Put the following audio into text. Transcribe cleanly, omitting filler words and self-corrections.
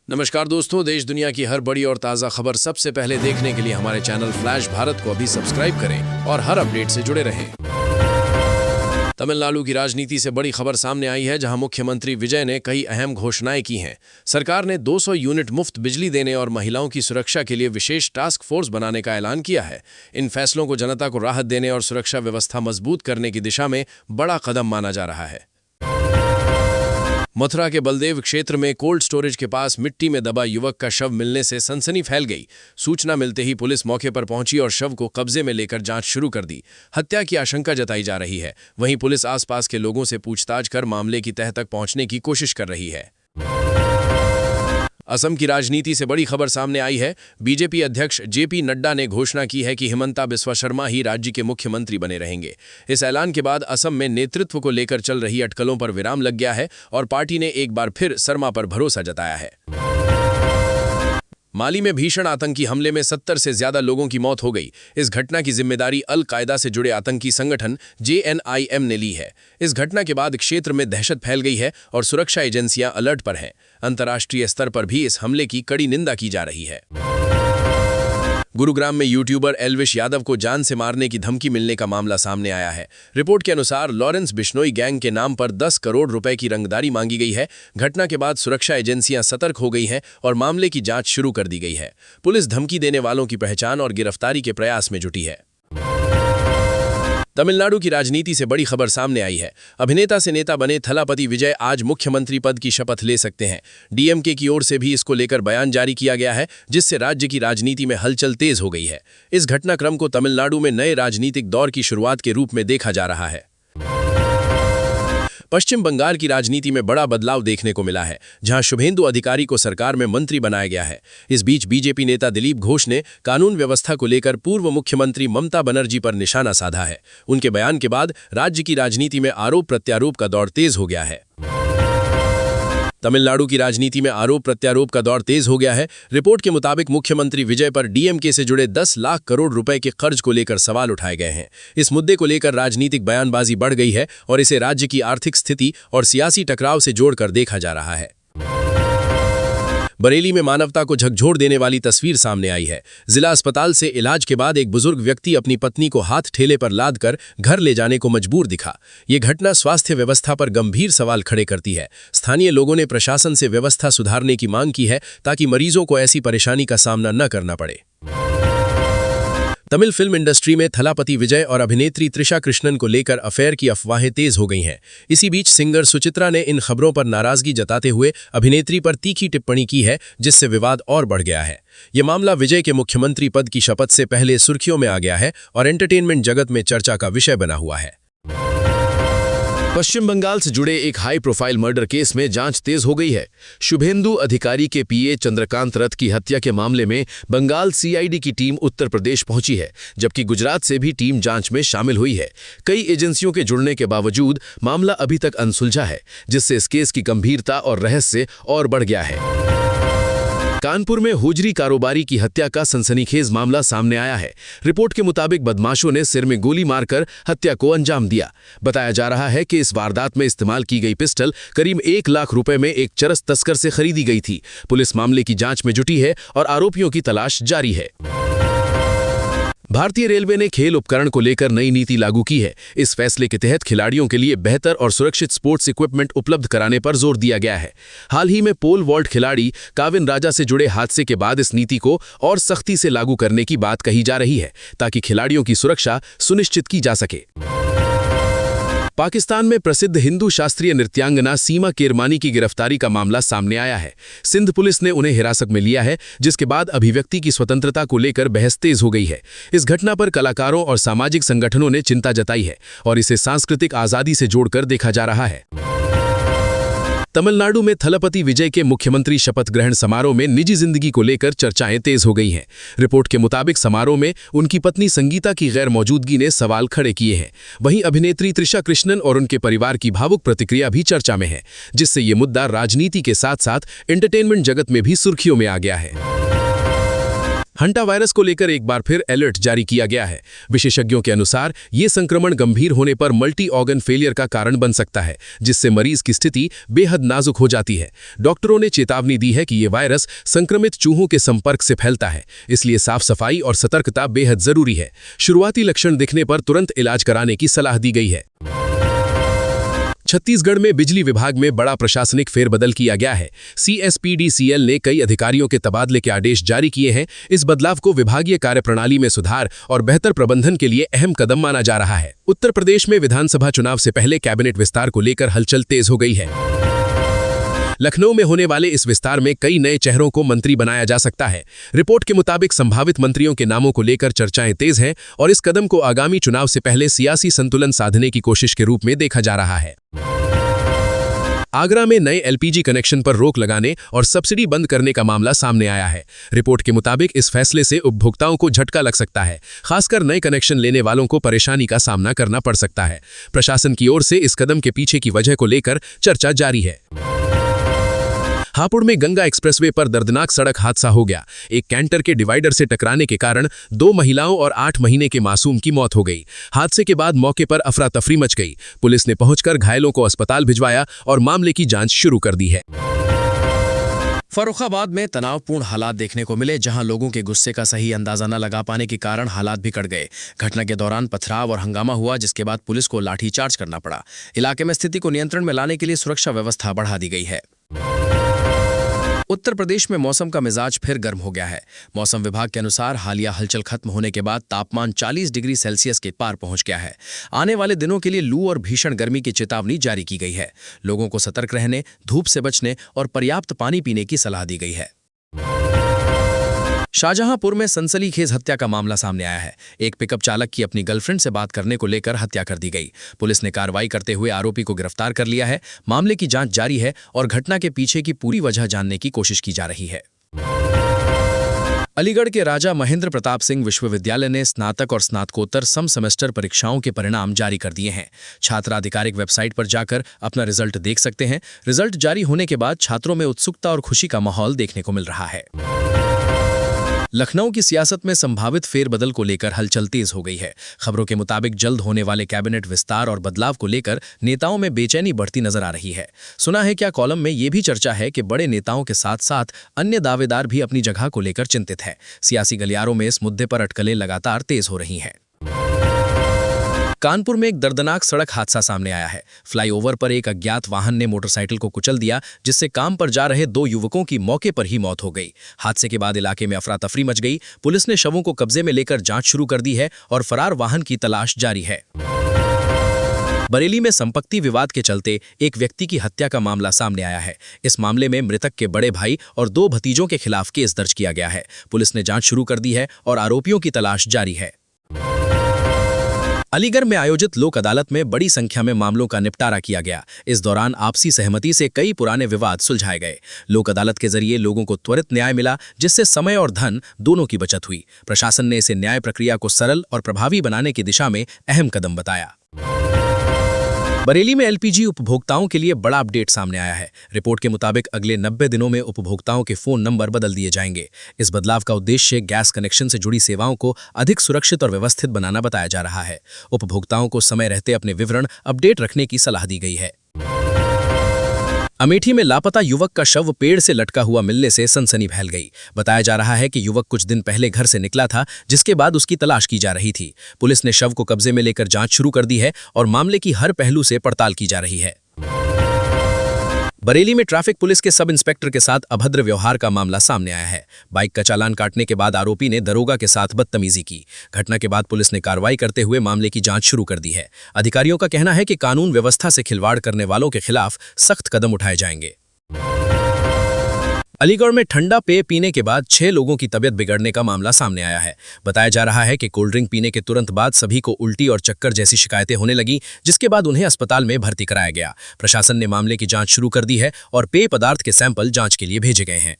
नमस्कार दोस्तों, देश दुनिया की हर बड़ी और ताज़ा खबर सबसे पहले देखने के लिए हमारे चैनल फ्लैश भारत को अभी सब्सक्राइब करें और हर अपडेट से जुड़े रहें। तमिलनाडु की राजनीति से बड़ी खबर सामने आई है, जहां मुख्यमंत्री विजय ने कई अहम घोषणाएं की हैं। सरकार ने 200 यूनिट मुफ्त बिजली देने और महिलाओं की सुरक्षा के लिए विशेष टास्क फोर्स बनाने का ऐलान किया है। इन फैसलों को जनता को राहत देने और सुरक्षा व्यवस्था मजबूत करने की दिशा में बड़ा कदम माना जा रहा है। मथुरा के बलदेव क्षेत्र में कोल्ड स्टोरेज के पास मिट्टी में दबा युवक का शव मिलने से सनसनी फैल गई। सूचना मिलते ही पुलिस मौके पर पहुंची और शव को कब्जे में लेकर जांच शुरू कर दी। हत्या की आशंका जताई जा रही है। वहीं पुलिस आसपास के लोगों से पूछताछ कर मामले की तह तक पहुंचने की कोशिश कर रही है। असम की राजनीति से बड़ी खबर सामने आई है। बीजेपी अध्यक्ष जेपी नड्डा ने घोषणा की है कि हिमंता बिस्वा शर्मा ही राज्य के मुख्यमंत्री बने रहेंगे। इस ऐलान के बाद असम में नेतृत्व को लेकर चल रही अटकलों पर विराम लग गया है और पार्टी ने एक बार फिर शर्मा पर भरोसा जताया है। माली में भीषण आतंकी हमले में 70 से ज्यादा लोगों की मौत हो गई। इस घटना की जिम्मेदारी अल कायदा से जुड़े आतंकी संगठन JNIM ने ली है। इस घटना के बाद क्षेत्र में दहशत फैल गई है और सुरक्षा एजेंसियां अलर्ट पर हैं। अंतर्राष्ट्रीय स्तर पर भी इस हमले की कड़ी निंदा की जा रही है। गुरुग्राम में यूट्यूबर एल्विश यादव को जान से मारने की धमकी मिलने का मामला सामने आया है। रिपोर्ट के अनुसार लॉरेंस बिश्नोई गैंग के नाम पर 10 करोड़ रुपए की रंगदारी मांगी गई है। घटना के बाद सुरक्षा एजेंसियां सतर्क हो गई हैं और मामले की जांच शुरू कर दी गई है। पुलिस धमकी देने वालों की पहचान और गिरफ्तारी के प्रयास में जुटी है। तमिलनाडु की राजनीति से बड़ी खबर सामने आई है। अभिनेता से नेता बने थलापति विजय आज मुख्यमंत्री पद की शपथ ले सकते हैं। डीएमके की ओर से भी इसको लेकर बयान जारी किया गया है, जिससे राज्य की राजनीति में हलचल तेज हो गई है। इस घटनाक्रम को तमिलनाडु में नए राजनीतिक दौर की शुरुआत के रूप में देखा जा रहा है। पश्चिम बंगाल की राजनीति में बड़ा बदलाव देखने को मिला है, जहां शुभेंदु अधिकारी को सरकार में मंत्री बनाया गया है। इस बीच बीजेपी नेता दिलीप घोष ने कानून व्यवस्था को लेकर पूर्व मुख्यमंत्री ममता बनर्जी पर निशाना साधा है। उनके बयान के बाद राज्य की राजनीति में आरोप प्रत्यारोप का दौर तेज हो गया है। तमिलनाडु की राजनीति में आरोप प्रत्यारोप का दौर तेज हो गया है। रिपोर्ट के मुताबिक मुख्यमंत्री विजय पर डीएमके से जुड़े 10 लाख करोड़ रुपए के कर्ज को लेकर सवाल उठाए गए हैं। इस मुद्दे को लेकर राजनीतिक बयानबाजी बढ़ गई है और इसे राज्य की आर्थिक स्थिति और सियासी टकराव से जोड़कर देखा जा रहा है। बरेली में मानवता को झकझोर देने वाली तस्वीर सामने आई है। जिला अस्पताल से इलाज के बाद एक बुजुर्ग व्यक्ति अपनी पत्नी को हाथ ठेले पर लाद कर घर ले जाने को मजबूर दिखा। ये घटना स्वास्थ्य व्यवस्था पर गंभीर सवाल खड़े करती है। स्थानीय लोगों ने प्रशासन से व्यवस्था सुधारने की मांग की है, ताकि मरीजों को ऐसी परेशानी का सामना न करना पड़े। तमिल फिल्म इंडस्ट्री में थलापति विजय और अभिनेत्री त्रिशा कृष्णन को लेकर अफेयर की अफवाहें तेज हो गई हैं। इसी बीच सिंगर सुचित्रा ने इन खबरों पर नाराजगी जताते हुए अभिनेत्री पर तीखी टिप्पणी की है, जिससे विवाद और बढ़ गया है। यह मामला विजय के मुख्यमंत्री पद की शपथ से पहले सुर्खियों में आ गया है और एंटरटेनमेंट जगत में चर्चा का विषय बना हुआ है। पश्चिम बंगाल से जुड़े एक हाई प्रोफाइल मर्डर केस में जांच तेज हो गई है। शुभेंदु अधिकारी के पीए चंद्रकांत रथ की हत्या के मामले में बंगाल सीआईडी की टीम उत्तर प्रदेश पहुंची है, जबकि गुजरात से भी टीम जांच में शामिल हुई है। कई एजेंसियों के जुड़ने के बावजूद मामला अभी तक अनसुलझा है, जिससे इस केस की गंभीरता और रहस्य और बढ़ गया है। कानपुर में हुजरी कारोबारी की हत्या का सनसनीखेज मामला सामने आया है। रिपोर्ट के मुताबिक बदमाशों ने सिर में गोली मारकर हत्या को अंजाम दिया। बताया जा रहा है कि इस वारदात में इस्तेमाल की गई पिस्टल करीब 1 लाख रुपए में एक चरस तस्कर से खरीदी गई थी। पुलिस मामले की जांच में जुटी है और आरोपियों की तलाश जारी है। भारतीय रेलवे ने खेल उपकरण को लेकर नई नीति लागू की है। इस फैसले के तहत खिलाड़ियों के लिए बेहतर और सुरक्षित स्पोर्ट्स इक्विपमेंट उपलब्ध कराने पर जोर दिया गया है। हाल ही में पोल वॉल्ट खिलाड़ी काविन राजा से जुड़े हादसे के बाद इस नीति को और सख्ती से लागू करने की बात कही जा रही है, ताकि खिलाड़ियों की सुरक्षा सुनिश्चित की जा सके। पाकिस्तान में प्रसिद्ध हिंदू शास्त्रीय नृत्यांगना सीमा केरमानी की गिरफ्तारी का मामला सामने आया है। सिंध पुलिस ने उन्हें हिरासत में लिया है, जिसके बाद अभिव्यक्ति की स्वतंत्रता को लेकर बहस तेज हो गई है। इस घटना पर कलाकारों और सामाजिक संगठनों ने चिंता जताई है और इसे सांस्कृतिक आजादी से जोड़कर देखा जा रहा है। तमिलनाडु में थलापति विजय के मुख्यमंत्री शपथ ग्रहण समारोह में निजी जिंदगी को लेकर चर्चाएं तेज हो गई हैं। रिपोर्ट के मुताबिक समारोह में उनकी पत्नी संगीता की गैर मौजूदगी ने सवाल खड़े किए हैं। वहीं अभिनेत्री त्रिशा कृष्णन और उनके परिवार की भावुक प्रतिक्रिया भी चर्चा में है, जिससे ये मुद्दा राजनीति के साथ साथ एंटरटेनमेंट जगत में भी सुर्खियों में आ गया है। हंटा वायरस को लेकर एक बार फिर अलर्ट जारी किया गया है। विशेषज्ञों के अनुसार ये संक्रमण गंभीर होने पर मल्टी ऑर्गन फेलियर का कारण बन सकता है, जिससे मरीज की स्थिति बेहद नाजुक हो जाती है। डॉक्टरों ने चेतावनी दी है कि ये वायरस संक्रमित चूहों के संपर्क से फैलता है, इसलिए साफ सफाई और सतर्कता बेहद जरूरी है। शुरुआती लक्षण दिखने पर तुरंत इलाज कराने की सलाह दी गई है। छत्तीसगढ़ में बिजली विभाग में बड़ा प्रशासनिक फेरबदल किया गया है। CSPDCL ने कई अधिकारियों के तबादले के आदेश जारी किए हैं। इस बदलाव को विभागीय कार्यप्रणाली में सुधार और बेहतर प्रबंधन के लिए अहम कदम माना जा रहा है। उत्तर प्रदेश में विधानसभा चुनाव से पहले कैबिनेट विस्तार को लेकर हलचल तेज हो गई है। लखनऊ में होने वाले इस विस्तार में कई नए चेहरों को मंत्री बनाया जा सकता है। रिपोर्ट के मुताबिक संभावित मंत्रियों के नामों को लेकर चर्चाएं तेज हैं और इस कदम को आगामी चुनाव से पहले सियासी संतुलन साधने की कोशिश के रूप में देखा जा रहा है। आगरा में नए LPG कनेक्शन पर रोक लगाने और सब्सिडी बंद करने का मामला सामने आया है। रिपोर्ट के मुताबिक इस फैसले से उपभोक्ताओं को झटका लग सकता है। खासकर नए कनेक्शन लेने वालों को परेशानी का सामना करना पड़ सकता है। प्रशासन की ओर से इस कदम के पीछे की वजह को लेकर चर्चा जारी है। हापुड़ में गंगा एक्सप्रेसवे पर दर्दनाक सड़क हादसा हो गया। एक कैंटर के डिवाइडर से टकराने के कारण 2 महिलाओं और 8 महीने के मासूम की मौत हो गई। हादसे के बाद मौके पर अफरा तफरी मच गई। पुलिस ने पहुंचकर घायलों को अस्पताल भिजवाया और मामले की जांच शुरू कर दी है। फर्रुखाबाद में तनावपूर्ण हालात देखने को मिले, जहां लोगों के गुस्से का सही अंदाजा न लगा पाने के कारण हालात बिगड़ गए। घटना के दौरान पथराव और हंगामा हुआ, जिसके बाद पुलिस को लाठीचार्ज करना पड़ा। इलाके में स्थिति को नियंत्रण में लाने के लिए सुरक्षा व्यवस्था बढ़ा दी गई है। उत्तर प्रदेश में मौसम का मिजाज फिर गर्म हो गया है। मौसम विभाग के अनुसार हालिया हलचल खत्म होने के बाद तापमान 40 डिग्री सेल्सियस के पार पहुंच गया है। आने वाले दिनों के लिए लू और भीषण गर्मी की चेतावनी जारी की गई है। लोगों को सतर्क रहने, धूप से बचने और पर्याप्त पानी पीने की सलाह दी गई है। शाहजहांपुर में सनसनीखेज हत्या का मामला सामने आया है। एक पिकअप चालक की अपनी गर्लफ्रेंड से बात करने को लेकर हत्या कर दी गई। पुलिस ने कार्रवाई करते हुए आरोपी को गिरफ्तार कर लिया है। मामले की जांच जारी है और घटना के पीछे की पूरी वजह जानने की कोशिश की जा रही है। अलीगढ़ के राजा महेंद्र प्रताप सिंह विश्वविद्यालय ने स्नातक और स्नातकोत्तर सम सेमेस्टर परीक्षाओं के परिणाम जारी कर दिए हैं। छात्र आधिकारिक वेबसाइट पर जाकर अपना रिजल्ट देख सकते हैं। रिजल्ट जारी होने के बाद छात्रों में उत्सुकता और खुशी का माहौल देखने को मिल रहा है। लखनऊ की सियासत में संभावित फेरबदल को लेकर हलचल तेज हो गई है। खबरों के मुताबिक जल्द होने वाले कैबिनेट विस्तार और बदलाव को लेकर नेताओं में बेचैनी बढ़ती नजर आ रही है। सुना है क्या कॉलम में यह भी चर्चा है कि बड़े नेताओं के साथ साथ अन्य दावेदार भी अपनी जगह को लेकर चिंतित हैं। सियासी गलियारों में इस मुद्दे पर अटकलें लगातार तेज हो रही हैं। कानपुर में एक दर्दनाक सड़क हादसा सामने आया है। फ्लाईओवर पर एक अज्ञात वाहन ने मोटरसाइकिल को कुचल दिया, जिससे काम पर जा रहे 2 युवकों की मौके पर ही मौत हो गई। हादसे के बाद इलाके में अफरा तफरी मच गई। पुलिस ने शवों को कब्जे में लेकर जांच शुरू कर दी है और फरार वाहन की तलाश जारी है। बरेली में संपत्ति विवाद के चलते एक व्यक्ति की हत्या का मामला सामने आया है। इस मामले में मृतक के बड़े भाई और 2 भतीजों के खिलाफ केस दर्ज किया गया है। पुलिस ने जांच शुरू कर दी है और आरोपियों की तलाश जारी है। अलीगढ़ में आयोजित लोक अदालत में बड़ी संख्या में मामलों का निपटारा किया गया। इस दौरान आपसी सहमति से कई पुराने विवाद सुलझाए गए। लोक अदालत के जरिए लोगों को त्वरित न्याय मिला, जिससे समय और धन दोनों की बचत हुई। प्रशासन ने इसे न्याय प्रक्रिया को सरल और प्रभावी बनाने की दिशा में अहम कदम बताया। बरेली में LPG उपभोक्ताओं के लिए बड़ा अपडेट सामने आया है। रिपोर्ट के मुताबिक अगले 90 दिनों में उपभोक्ताओं के फोन नंबर बदल दिए जाएंगे। इस बदलाव का उद्देश्य गैस कनेक्शन से जुड़ी सेवाओं को अधिक सुरक्षित और व्यवस्थित बनाना बताया जा रहा है। उपभोक्ताओं को समय रहते अपने विवरण अपडेट रखने की सलाह दी गई है। अमेठी में लापता युवक का शव पेड़ से लटका हुआ मिलने से सनसनी फैल गई। बताया जा रहा है कि युवक कुछ दिन पहले घर से निकला था, जिसके बाद उसकी तलाश की जा रही थी। पुलिस ने शव को कब्जे में लेकर जांच शुरू कर दी है और मामले की हर पहलू से पड़ताल की जा रही है। बरेली में ट्रैफिक पुलिस के सब इंस्पेक्टर के साथ अभद्र व्यवहार का मामला सामने आया है। बाइक का चालान काटने के बाद आरोपी ने दरोगा के साथ बदतमीजी की। घटना के बाद पुलिस ने कार्रवाई करते हुए मामले की जांच शुरू कर दी है। अधिकारियों का कहना है कि कानून व्यवस्था से खिलवाड़ करने वालों के खिलाफ सख्त कदम उठाए जाएंगे। अलीगढ़ में ठंडा पेय पीने के बाद 6 लोगों की तबीयत बिगड़ने का मामला सामने आया है। बताया जा रहा है कि कोल्ड ड्रिंक पीने के तुरंत बाद सभी को उल्टी और चक्कर जैसी शिकायतें होने लगी, जिसके बाद उन्हें अस्पताल में भर्ती कराया गया। प्रशासन ने मामले की जांच शुरू कर दी है और पेय पदार्थ के सैंपल जांच के लिए भेजे गए हैं।